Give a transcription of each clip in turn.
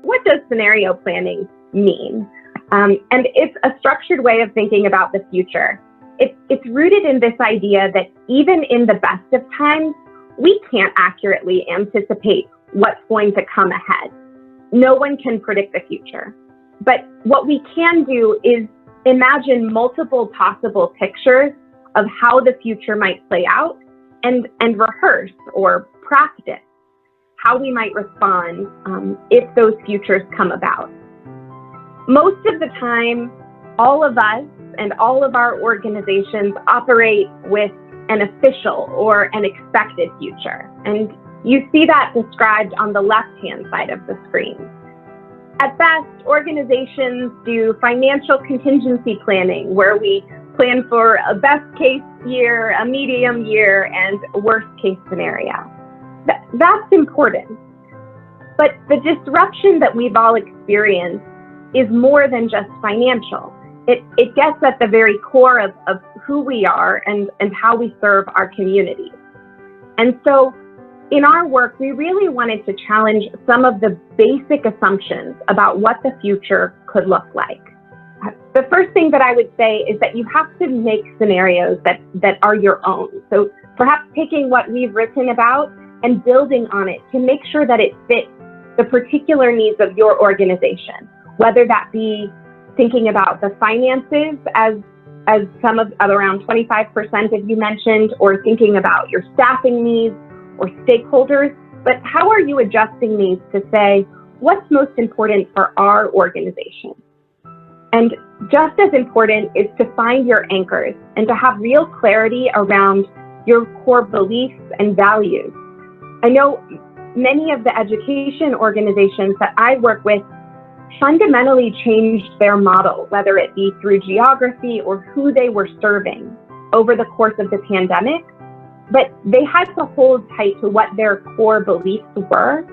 what does scenario planning mean? And it's a structured way of thinking about the future. It's rooted in this idea that even in the best of times, we can't accurately anticipate what's going to come ahead. No one can predict the future. But what we can do is imagine multiple possible pictures of how the future might play out and rehearse or practice how we might respond if those futures come about. Most of the time, all of us and all of our organizations operate with an official or an expected future. And you see that described on the left-hand side of the screen. At best, organizations do financial contingency planning, where we plan for a best case year, a medium year, and a worst case scenario. That's important. But the disruption that we've all experienced is more than just financial. It gets at the very core of who we are and how we serve our communities. And so in our work, we really wanted to challenge some of the basic assumptions about what the future could look like. The first thing that I would say is that you have to make scenarios that are your own. So perhaps taking what we've written about and building on it to make sure that it fits the particular needs of your organization, whether that be thinking about the finances as some of around 25% of you mentioned, or thinking about your staffing needs or stakeholders, but how are you adjusting these to say, what's most important for our organization? And just as important is to find your anchors and to have real clarity around your core beliefs and values. I know many of the education organizations that I work with fundamentally changed their model, whether it be through geography or who they were serving over the course of the pandemic, but they had to hold tight to what their core beliefs were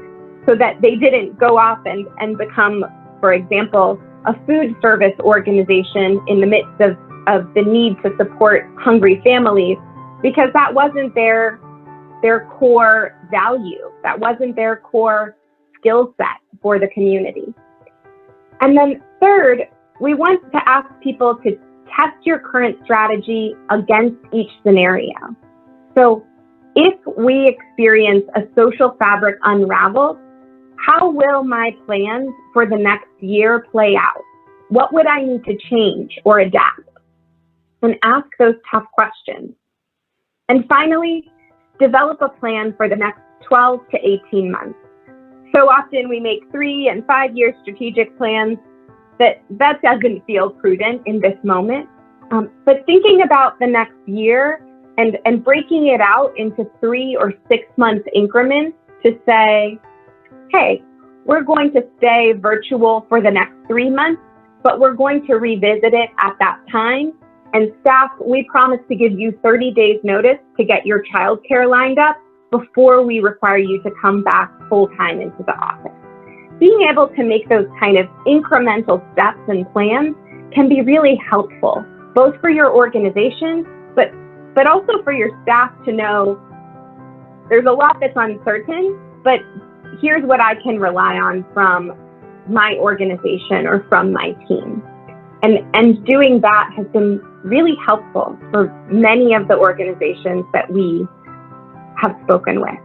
so that they didn't go off and become, for example, a food service organization in the midst of the need to support hungry families, because that wasn't their core value. That wasn't their core skill set for the community. And then third, we want to ask people to test your current strategy against each scenario. So if we experience a social fabric unravel, how will my plans for the next year play out? What would I need to change or adapt? And ask those tough questions. And finally, develop a plan for the next 12 to 18 months. So often we make 3 and 5 year strategic plans. That doesn't feel prudent in this moment. But thinking about the next year and breaking it out into 3 or 6 month increments to say, hey, we're going to stay virtual for the next 3 months, but we're going to revisit it at that time. And staff, we promise to give you 30 days notice to get your childcare lined up before we require you to come back full-time into the office. Being able to make those kind of incremental steps and plans can be really helpful, both for your organization, but also for your staff to know there's a lot that's uncertain, but here's what I can rely on from my organization or from my team. And doing that has been really helpful for many of the organizations that we have spoken with.